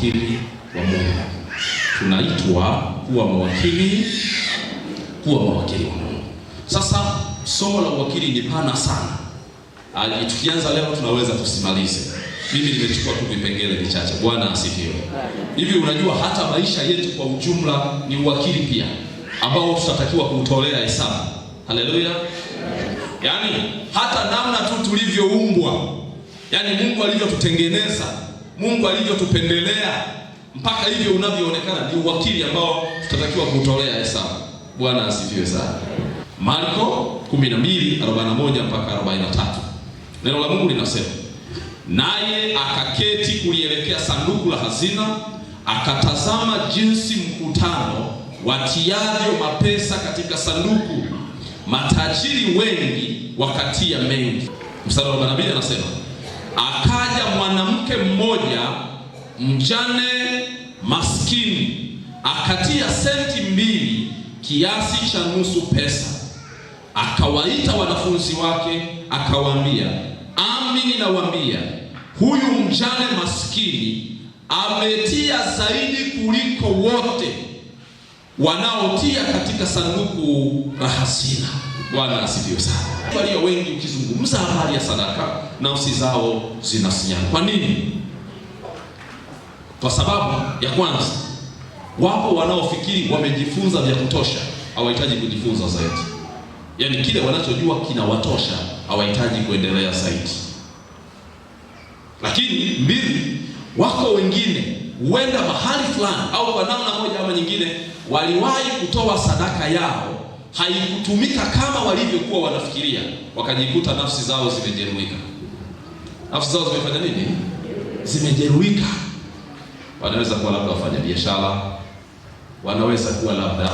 mawakili wa Mungu. Tunaitwa kuwa mawakili wa Mungu. Sasa somo la uwakili ni pana sana. Tukianza leo tunaweza tusimalize. Mimi nimechukua tu vipengele vichache. Bwana asifiwe. Hivi unajua hata maisha yetu kwa ujumla ni uwakili pia, ambao tutatakiwa kutolea hesabu. Haleluya. Yaani hata namna tu tulivyoumbwa, yaani Mungu alivyotutengeneza, Mungu alivyotupendelea, mpaka hivyo unavyoonekana ni uwakili ambao tutatakiwa kutolea hesabu. Bwana asifiwe sana. Marko 12:41 mpaka 43. Neno la Mungu linasema, naye akaketi kulielekea sanduku la hazina, akatazama jinsi mkutano watiavyo mapesa katika sanduku. Matajiri wengi wakatia mengi. Mstari wa 42 anasema, akaja mwanamke mmoja mjane maskini, akatia senti 2, kiasi cha nusu pesa. Akawaita wanafunzi wake, akawaambia, amini nawaambia, huyu mjane maskini ametia zaidi kuliko wote wanaotia katika sanduku la hazina. Bwana asifiwe sana. Walio wengi ukizungumza habari ya sadaka, nafsi zao zinasinyana. Kwa nini? Kwa sababu ya kwanza, wapo wanaofikiri wamejifunza vya kutosha, hawahitaji kujifunza zaidi. Yaani kile wanachojua kinawatosha, hawahitaji kuendelea zaidi. Lakini mbili, wako wengine huenda mahali fulani au kwa namna moja ama nyingine waliwahi kutoa sadaka yao, haikutumika kama walivyokuwa wanafikiria, wakajikuta nafsi zao zimejeruhika. Nafsi zao zimefanya nini? Zimejeruhika. Wanaweza kuwa labda wafanya biashara, wanaweza kuwa labda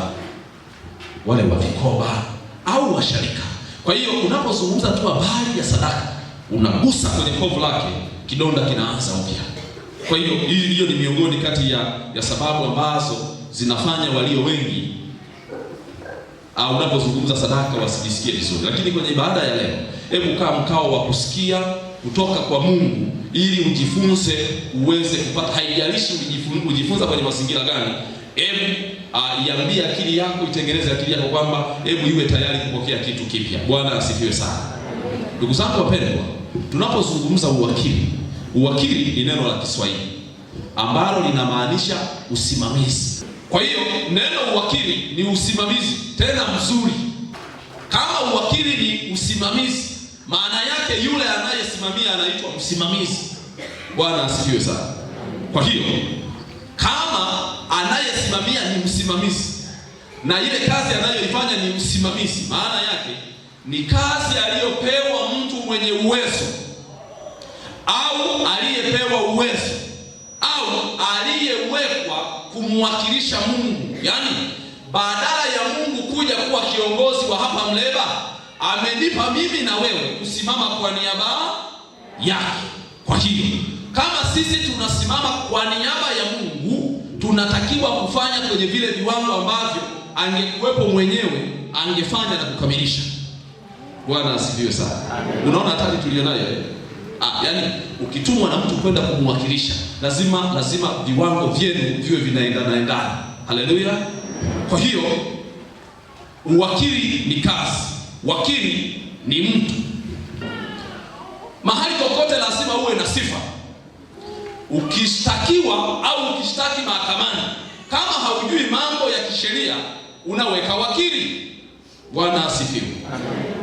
wale wa vikoba au washarika. Kwa hiyo unapozungumza tu habari ya sadaka, unagusa kwenye kovu lake, kidonda kinaanza upya. Kwa hiyo hiyo ni miongoni kati ya sababu ambazo zinafanya walio wengi unapozungumza sadaka wasijisikie vizuri. Lakini kwenye ibada ya leo, hebu kaa mkao wa kusikia kutoka kwa Mungu ili ujifunze, uweze kupata. Haijalishi ujifunza kwenye mazingira gani, hebu iambie akili yako, itengeneze akili yako kwamba hebu iwe tayari kupokea kitu kipya. Bwana asifiwe sana. Ndugu zangu wapendwa, tunapozungumza uwakili ni neno la Kiswahili ambalo linamaanisha usimamizi. Kwa hiyo neno uwakili ni usimamizi, tena mzuri. Kama uwakili ni usimamizi, maana yake yule anayesimamia anaitwa msimamizi. Bwana asifiwe sana. Kwa hiyo kama anayesimamia ni msimamizi na ile kazi anayoifanya ni usimamizi, maana yake ni kazi aliyopewa mtu mwenye uwezo au aliyepewa uwezo au aliyewekwa kumwakilisha Mungu. Yaani badala ya Mungu kuja kuwa kiongozi wa hapa Mleba, amenipa mimi na wewe kusimama kwa niaba yake. Kwa hiyo kama sisi tunasimama kwa niaba ya Mungu, tunatakiwa kufanya kwenye vile viwango ambavyo angekuwepo mwenyewe angefanya na kukamilisha. Bwana asifiwe sana. Unaona hatari tulionayo? Yaani ukitumwa na mtu kwenda kumwakilisha, lazima viwango vyenu viwe vinaendana. Haleluya. Kwa hiyo uwakili ni kazi, wakili ni mtu. Mahali kokote lazima uwe na sifa. Ukishtakiwa au ukishtaki mahakamani, kama haujui mambo ya kisheria, unaweka wakili. Bwana asifiwe.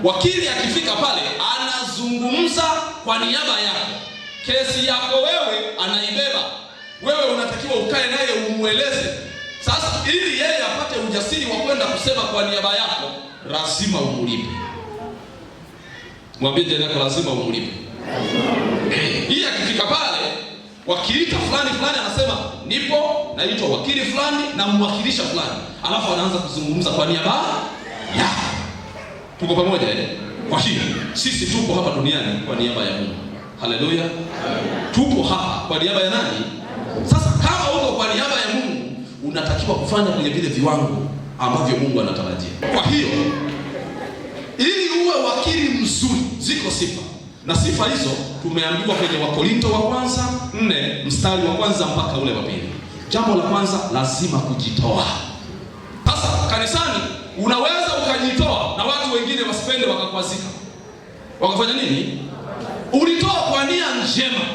Wakili akifika pale anazungumza kwa niaba yako. Kesi yako wewe anaibeba. Wewe unatakiwa ukae naye umueleze. Sasa ili yeye apate ujasiri wa kwenda kusema kwa niaba yako, lazima umulipe. Mwambie jirani yako lazima umulipe. Hii akifika pale, wakilita fulani anasema nipo naitwa wakili fulani na mwakilisha fulani. Alafu anaanza kuzungumza kwa niaba yako. Tuko pamoja Kwa hiyo sisi tupo hapa duniani kwa niaba ya Mungu. Haleluya. Tupo hapa kwa niaba ya nani? Sasa kama uko kwa niaba ya Mungu, unatakiwa kufanya kwenye vile viwango ambavyo Mungu anatarajia. Kwa hiyo ili uwe wakili mzuri, ziko sifa. Na sifa hizo tumeambiwa kwenye Wakorinto wa kwanza 4 mstari wa kwanza mpaka ule wa pili. Jambo la kwanza, lazima kujitoa. Sasa kanisani unaweza ukajitoa na watu wengine wasipende, wakakwazika. Wakafanya nini? Ulitoa kwa nia njema,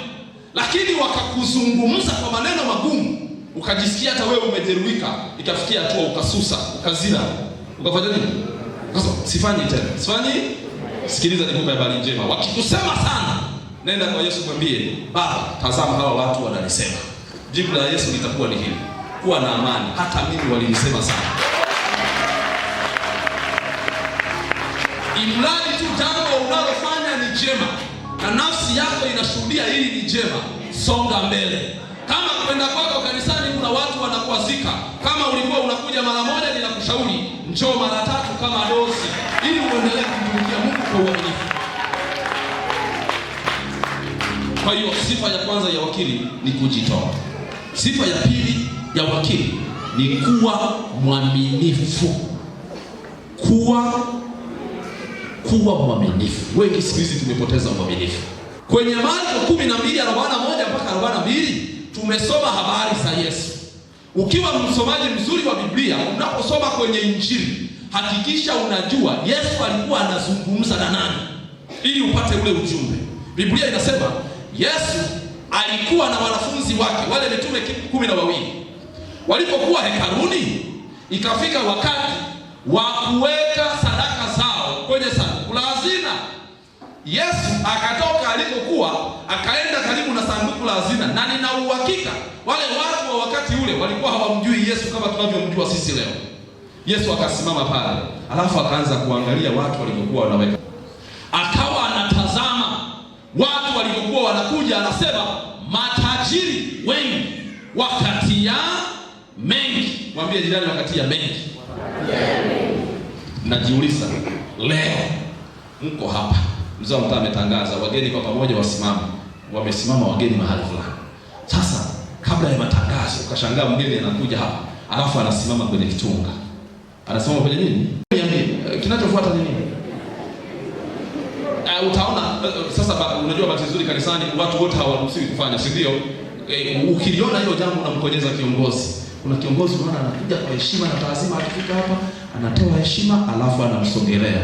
lakini wakakuzungumza kwa maneno magumu, ukajisikia hata wewe umejeruhika, ikafikia hatua ukasusa, ukazira. Ukafanya nini? Sasa sifanyi tena. Sifanyi. Sikiliza nikupe habari njema. Wakikusema sana, nenda kwa Yesu mwambie, Baba, tazama hawa watu wananisema. Jibu la Yesu litakuwa ni hili: kuwa na amani, hata mimi walinisema sana. Imradi tu jambo unalofanya ni jema na nafsi yako inashuhudia hili ni jema, songa mbele. Kama kwenda kwako kanisani kuna watu wanakuazika, kama ulikuwa unakuja mara moja, ninakushauri njoo mara 3 kama dosi, ili uendelee kumtumikia Mungu kwa uaminifu. Kwa hiyo sifa ya kwanza ya wakili ni kujitoa. Sifa ya pili ya wakili ni kuwa mwaminifu. Kuwa mwaminifu. Wengi siku hizi tumepoteza mwaminifu. Kwenye Marko 12:41 mpaka 42 tumesoma habari za Yesu. Ukiwa msomaji mzuri wa Biblia, unaposoma kwenye Injili, hakikisha unajua Yesu alikuwa anazungumza na nani, ili upate ule ujumbe. Biblia inasema Yesu alikuwa na wanafunzi wake, wale mitume 12. Walipokuwa hekaluni, ikafika wakati wa kuweka sadaka zao kwenye sanduku la hazina. Yesu akatoka alikokuwa, akaenda karibu na sanduku la hazina, na nina uhakika wale watu wa wakati ule walikuwa hawamjui Yesu kama tunavyomjua sisi leo. Yesu akasimama pale, alafu akaanza kuangalia watu walikokuwa wanaweka. Akawa anatazama watu walikokuwa wanakuja, anasema matajiri wengi wakatia mengi. Mwambie jirani, wakatia mengi. Najiuliza leo mko hapa, mzee wa mtaa ametangaza wageni kwa pamoja wasimame. Wamesimama wageni mahali fulani. Sasa kabla ya matangazo ukashangaa mgeni anakuja hapa, alafu anasimama kwenye kitunga. Anasimama kwenye nini? Kinachofuata ni nini? Utaona sasa. Unajua bahati nzuri kanisani watu wote hawaruhusiwi kufanya, si ndio? Ukiliona hilo jambo unamkonyeza kiongozi. Kuna kiongozi unaona anakuja kwa heshima na taazima, akifika hapa anatoa heshima, alafu anamsogelea,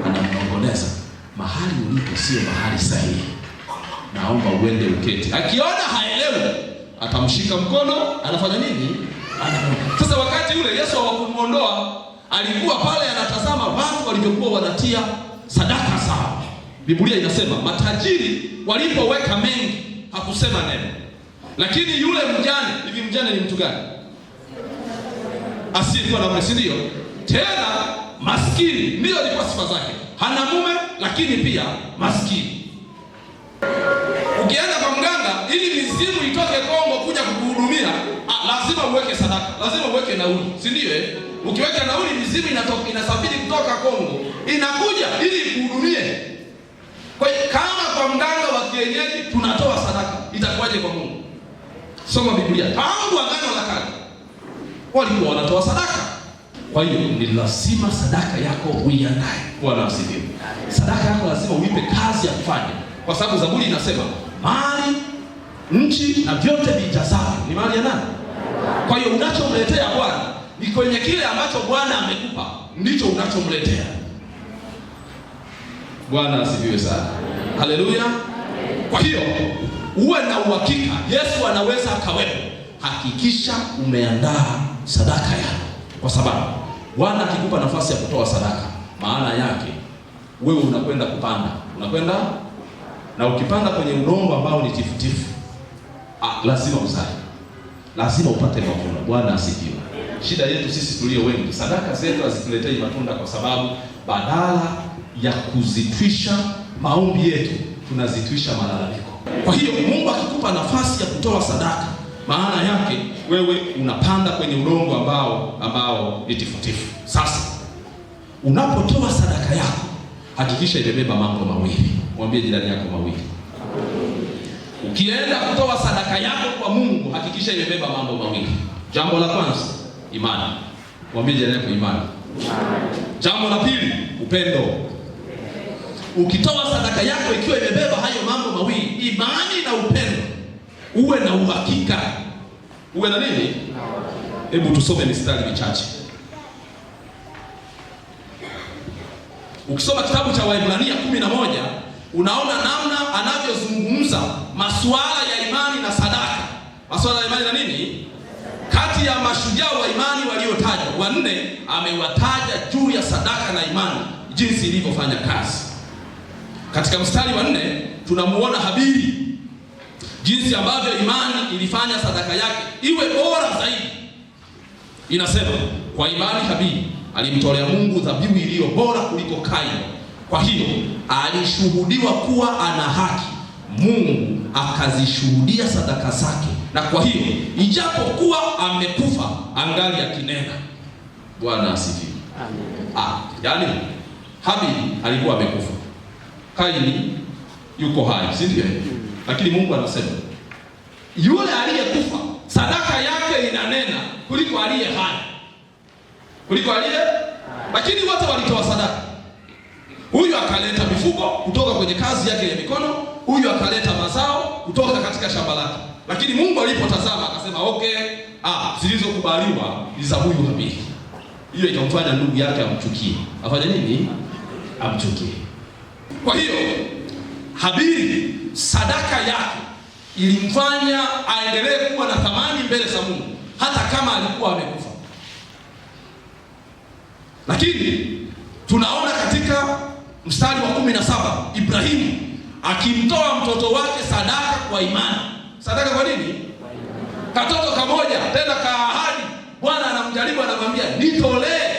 anamnongoneza. Mahali ulipo sio mahali sahihi, naomba uende uketi. Akiona haelewi, atamshika mkono, anafanya nini? Sasa wakati ule Yesu hawakumuondoa, alikuwa pale anatazama watu walivyokuwa wanatia sadaka zao. Biblia inasema matajiri walipoweka mengi hakusema neno, lakini yule mjane, hivi mjane ni mtu gani? Asiyekuwa na mume, si ndio? Tena maskini, ndio alikuwa sifa zake. Hana mume lakini pia maskini. Ukienda kwa mganga ili mizimu itoke Kongo kuja kukuhudumia, lazima uweke sadaka, lazima uweke nauli, si ndio? Ukiweka nauli, mizimu inasafiri kutoka Kongo inakuja ili kuhudumie. Kwa hiyo kama kwa mganga wa kienyeji tunatoa sadaka, itakuwaje kwa Mungu? Soma Biblia. Tangu Agano la Kale walikuwa wanatoa sadaka. Kwa hiyo ni lazima sadaka yako uiandae. Bwana asifiwe. Sadaka yako lazima uipe kazi ya kufanya, kwa sababu Zaburi inasema mali, nchi na vyote vijazao ni mali ya nani? Kwa hiyo unachomletea Bwana ni kwenye kile ambacho Bwana amekupa, ndicho unachomletea. Bwana asifiwe sana. Haleluya. Kwa hiyo uwe na uhakika Yesu anaweza akawepo. Hakikisha umeandaa sadaka yako, kwa sababu Bwana akikupa nafasi ya kutoa sadaka, maana yake wewe unakwenda kupanda, unakwenda na ukipanda kwenye udongo ambao ni tifutifu, lazima uzae, lazima upate mavuno. Bwana asifiwe. Shida yetu sisi tulio wengi, sadaka zetu hazituletei matunda, kwa sababu badala ya kuzitwisha maombi yetu tunazitwisha malalamiko. Kwa hiyo Mungu akikupa nafasi ya kutoa sadaka, maana yake wewe unapanda kwenye udongo ambao ni tifutifu. Sasa unapotoa sadaka yako, hakikisha imebeba mambo mawili. Mwambie jirani yako mawili. Ukienda kutoa sadaka yako kwa Mungu, hakikisha imebeba mambo mawili. Jambo la kwanza, imani. Mwambie jirani yako imani. Jambo la pili, upendo. ukitoa sadaka yako ikiwa imebeba hayo mambo mawili, imani na upendo, uwe na uhakika. Uwe na nini? Hebu tusome mistari michache. Ukisoma kitabu cha Waebrania 11 unaona namna anavyozungumza masuala ya imani na sadaka. Masuala ya imani na nini? Kati ya mashujaa wa imani waliotajwa, wanne amewataja juu ya sadaka na imani, jinsi ilivyofanya kazi. Katika mstari wa 4 tunamuona Habili, jinsi ambavyo imani ilifanya sadaka yake iwe bora zaidi. Inasema, kwa imani Habili alimtolea Mungu dhabihu iliyo bora kuliko Kaini. Kwa hiyo alishuhudiwa kuwa ana haki, Mungu akazishuhudia sadaka zake, na kwa hiyo ijapokuwa amekufa angali akinena. Bwana asifiwe. Amen. Yaani Habili alikuwa amekufa, Kaini yuko hai, si ndio? Lakini Mungu anasema yule aliyekufa sadaka yake inanena kuliko aliye hai, lakini wote walitoa sadaka. Huyu akaleta mifugo kutoka kwenye kazi yake ya mikono, huyu akaleta mazao kutoka katika shamba lake. Lakini Mungu alipotazama akasema, okay, zilizokubaliwa ni za huyu Habili. Hiyo ikamfanya ndugu yake amchukie. Afanye nini? Amchukie. Kwa hiyo Habili sadaka yake ilimfanya aendelee kuwa na thamani mbele za Mungu hata kama alikuwa amekufa. Lakini tunaona katika mstari wa 17 Ibrahimu akimtoa mtoto wake sadaka kwa imani. Sadaka kwa nini? Katoto kamoja, tena ka ahadi. Bwana anamjaribu, anamwambia nitolee.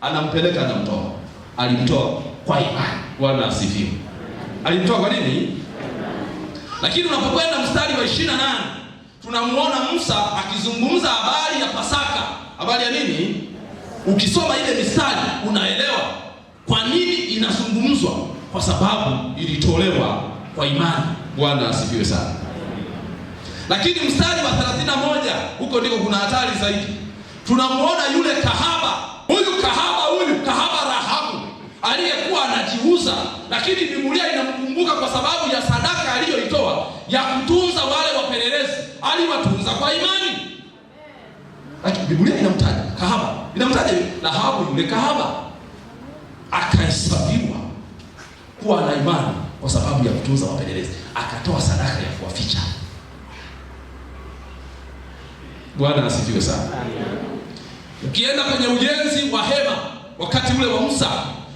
Anampeleka, anamtoa. Alimtoa kwa imani. Bwana asifiwe. Alimtoa kwa nini? Lakini unapokwenda mstari wa 28 tunamuona Musa akizungumza habari ya Pasaka. Habari ya nini? Ukisoma ile mistari unaelewa kwa nini inazungumzwa, kwa sababu ilitolewa kwa imani. Bwana asifiwe sana. Lakini mstari wa 31 huko ndiko kuna hatari zaidi. Tunamuona yule kahaba, kahaba Rahabu aliyekuwa anajiuza, lakini Biblia inamkumbuka kwa sababu ya sadaka aliyoitoa ya kutunza wale wapelelezi. Aliwatunza kwa imani. Lakini Biblia inamtaja kahaba, inamtaja Rahabu yule kahaba, akahesabiwa kuwa na imani kwa sababu ya kutunza wapelelezi, akatoa sadaka ya kuwaficha. Bwana asifiwe sana. Ukienda kwenye ujenzi wa hema wakati ule wa Musa,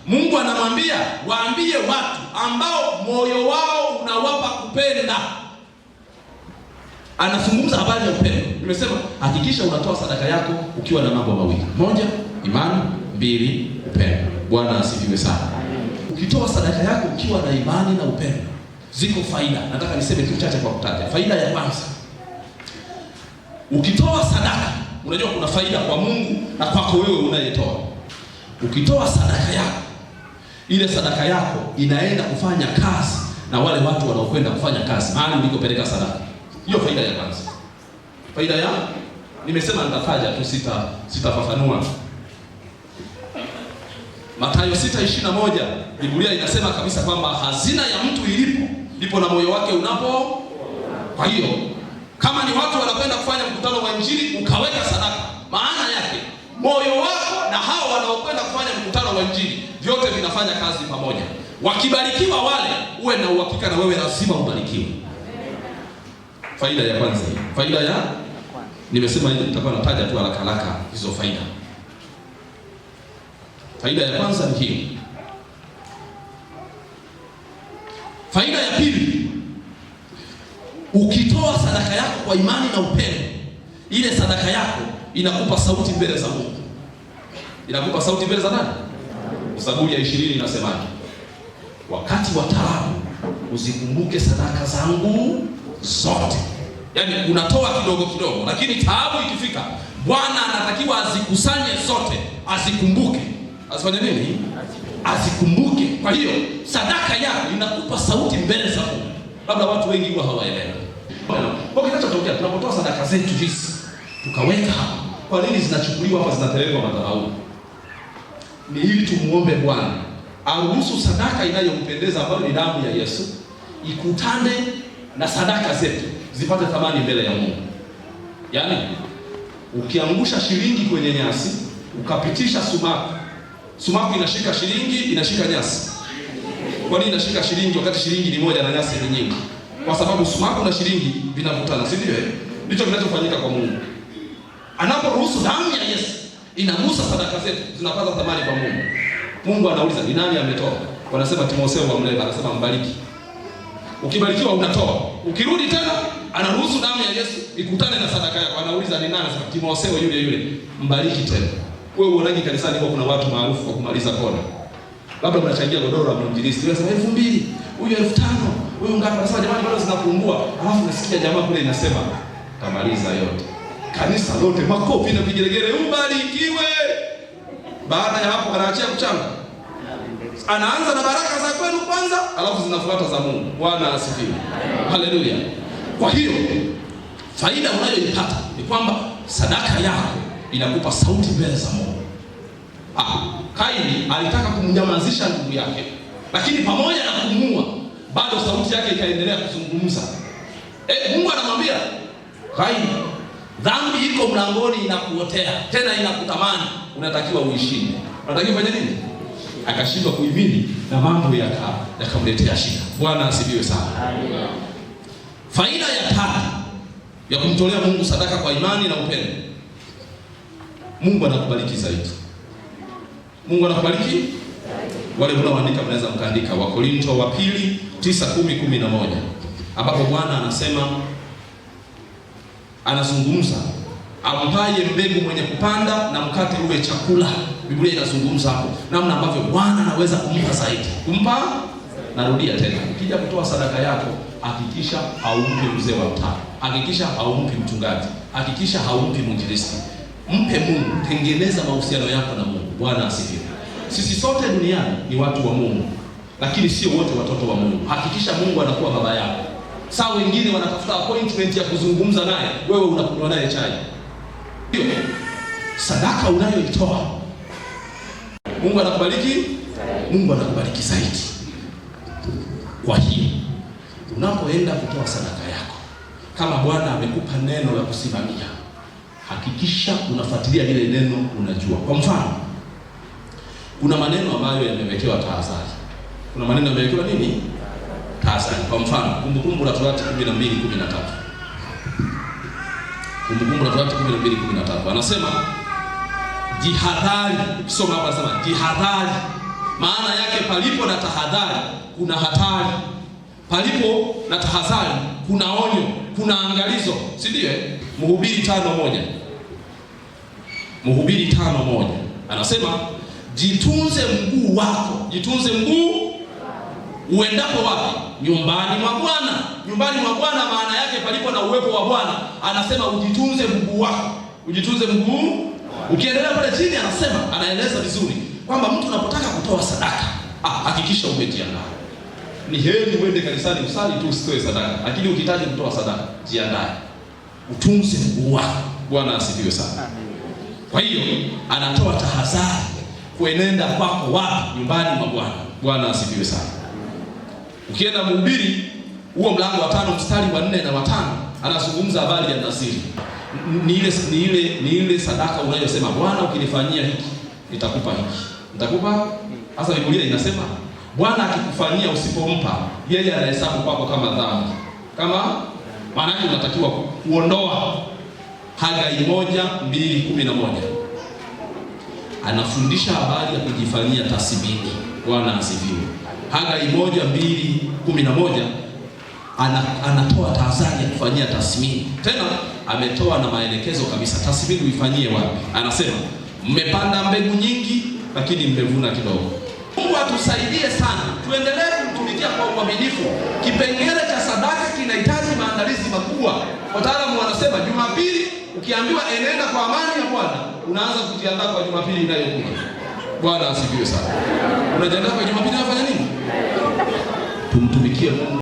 Mungu anamwambia waambie watu ambao moyo wao unawapa kupenda. Anazungumza habari ya upendo. Nimesema hakikisha unatoa sadaka yako ukiwa na mambo mawili: moja, imani; mbili, upendo. Bwana asifiwe sana. Ukitoa sadaka yako ukiwa na imani na upendo, ziko faida. Nataka niseme kitu chache kwa kutaja. Faida ya kwanza, ukitoa sadaka, unajua kuna faida kwa Mungu na kwako wewe unayetoa. Ukitoa sadaka yako, ile sadaka yako inaenda kufanya kazi na wale watu wanaokwenda kufanya kazi mahali ulikopeleka sadaka. Hiyo faida ya kwanza. Faida ya, nimesema nitataja tu, sitafafanua. Mathayo 6:21 Biblia inasema kabisa kwamba hazina ya mtu ilipo ndipo na moyo wake unapo. Kwa hiyo kama ni watu wanakwenda kufanya mkutano wa Injili ukaweka sadaka, maana yake moyo wako na hao wanaokwenda kufanya mkutano wa Injili vyote vinafanya kazi pamoja. Wakibarikiwa wale, uwe na uhakika na wewe lazima ubarikiwe. Faida ya kwanza. Faida ya, nimesema hivi, nitakuwa nataja tu haraka hizo faida. Faida ya kwanza ni hiyo. Faida ya pili, ukitoa sadaka yako kwa imani na upendo, ile sadaka yako inakupa sauti mbele za Mungu. Inakupa sauti mbele za nani? Zaburi ya 20 inasemaje? Wakati wa taabu uzikumbuke sadaka zangu zote. Yaani unatoa kidogo kidogo, lakini taabu ikifika, Bwana anatakiwa azikusanye zote, azikumbuke. Asifanye nini? Azikumbuke. Kwa hiyo sadaka yako inakupa sauti mbele za Mungu. Labda watu wengi huwa hawaelewi. Kwa kinachotokea tunapotoa sadaka zetu hizi tukaweka hapa, kwa nini zinachukuliwa hapa zinapelekwa madhabahuni? Ni ili tumuombe Bwana aruhusu sadaka inayompendeza ambayo ni damu ya Yesu ikutane na sadaka zetu zipate thamani mbele ya Mungu. Yaani ukiangusha shilingi kwenye nyasi, ukapitisha sumaku. Sumaku inashika shilingi, inashika nyasi. Kwa nini inashika shilingi wakati shilingi ni moja na nyasi ni nyingi? Kwa sababu sumaku na shilingi vinavutana, si ndio? Ndicho kinachofanyika kwa Mungu. Anaporuhusu damu ya Yesu inagusa sadaka zetu, zinapata thamani kwa Mungu. Mungu anauliza, ni nani ametoa? Wanasema Timotheo wa Mleba anasema mbariki. Ukibarikiwa unatoa. Ukirudi tena anaruhusu damu ya Yesu ikutane na sadaka yako. Anauliza ni nani? Anasema Timotheo yule mbariki tena. Wewe unaje kanisani kwa kuna watu maarufu kwa kumaliza kona. Labda mnachangia godoro la mwinjilisti. Unasema 2000, huyu 5000, huyu ngapi? Anasema jamani bado zinapungua. Alafu nasikia jamaa kule inasema kamaliza yote. Kanisa lote makofi na vigelegele, ubarikiwe. Baada ya hapo anaachia mchanga. Anaanza na baraka za kwenu kwanza, alafu zinafuata za Mungu. Bwana asifiwe. Haleluya. Kwa hiyo faida unayoipata ni kwamba sadaka yako inakupa sauti mbele za Mungu. Kaini alitaka kumnyamazisha ndugu yake, lakini pamoja na kumuua bado sauti yake ikaendelea kuzungumza. Mungu anamwambia Kaini, dhambi iko mlangoni inakuotea, tena inakutamani, unatakiwa uishinde. Unatakiwa fanya nini? Akashindwa kuhimili na mambo yakamletea shida. Bwana asifiwe sana. Faida ya tatu ya kumtolea Mungu sadaka kwa imani na upendo, Mungu anakubariki zaidi. Mungu anakubariki. Wale mnaoandika mnaweza mkaandika Wakorintho wa pili 9:10-11 ambapo Bwana anasema, anazungumza ampaye mbegu mwenye kupanda na mkate uwe chakula. Biblia inazungumza hapo namna ambavyo Bwana anaweza kumpa zaidi. Kumpa, narudia tena, ukija kutoa sadaka yako hakikisha haumpi mzee wa mtaa, hakikisha haumpi mchungaji, hakikisha haumpi mwinjilisti. Mpe Mungu, tengeneza mahusiano yako na Mungu. Bwana asifiwe. Sisi sote duniani ni watu wa Mungu, lakini sio wote watoto wa Mungu. Hakikisha Mungu anakuwa baba yako. Saa wengine wanatafuta appointment ya kuzungumza naye, wewe unakunywa naye chai. Hiyo sadaka unayoitoa, Mungu anakubariki, Mungu anakubariki zaidi. Kwa hiyo unapoenda kutoa sadaka yako, kama Bwana amekupa neno la kusimamia, hakikisha unafuatilia lile neno, unajua. Kwa mfano, kuna maneno ambayo yamewekewa tahadhari. Kuna maneno yamewekewa nini? Tahadhari. Kwa mfano, Kumbukumbu la Torati 12:13. Kumbukumbu la Torati 12:13. Anasema jihadhari. Soma hapa, anasema jihadhari. Maana yake palipo na tahadhari kuna hatari. Palipo na tahadhari kuna onyo, kuna angalizo, si ndio? Mhubiri 5:1. Mhubiri 5:1. Anasema jitunze mguu wako. Jitunze mguu uendapo wapi? Nyumbani mwa Bwana. Nyumbani mwa Bwana maana yake palipo na uwepo wa Bwana. Anasema ujitunze mguu wako. Ujitunze mguu. Ukiendelea pale chini anasema, anaeleza vizuri kwamba mtu unapotaka kutoa sadaka, hakikisha umejiandaa. Ni heri uende kanisani usali tu usitoe sadaka, lakini ukihitaji kutoa sadaka, jiandae. Utunze mguu wako. Bwana asifiwe sana. Kwa hiyo anatoa tahadhari kuenenda kwako wapi? Nyumbani mwa Bwana. Bwana asifiwe sana. Ukienda Mhubiri huo mlango wa 5 mstari wa 4 na wa 5, anazungumza habari ya nadhiri. Ni ile sadaka unayosema, Bwana ukinifanyia hiki nitakupa hiki. Nitakupa. Hasa Biblia inasema Bwana akikufanyia usipompa, yeye anahesabu kwako kama dhambi. Kama maana yake unatakiwa kuondoa. Hagai 1:2-11. Anafundisha habari ya kujifanyia tathmini. Bwana asifiwe. Hagai 1:2-11 anatoa tahadhari ya kufanyia tathmini. Tena ametoa na maelekezo kabisa, tathmini uifanyie wapi. Anasema mmepanda mbegu nyingi lakini mmevuna kidogo. Mungu atusaidie sana, tuendelee kumtumikia kwa uaminifu. Kipengele cha sadaka kinahitaji maandalizi makubwa. Wataalamu wanasema Jumapili ukiambiwa enenda kwa amani ya Bwana, unaanza kujiandaa kwa Jumapili inayokuja. Bwana asifiwe sana. Unajiandaa kwa Jumapili inafanya nini? Tumtumikie Mungu.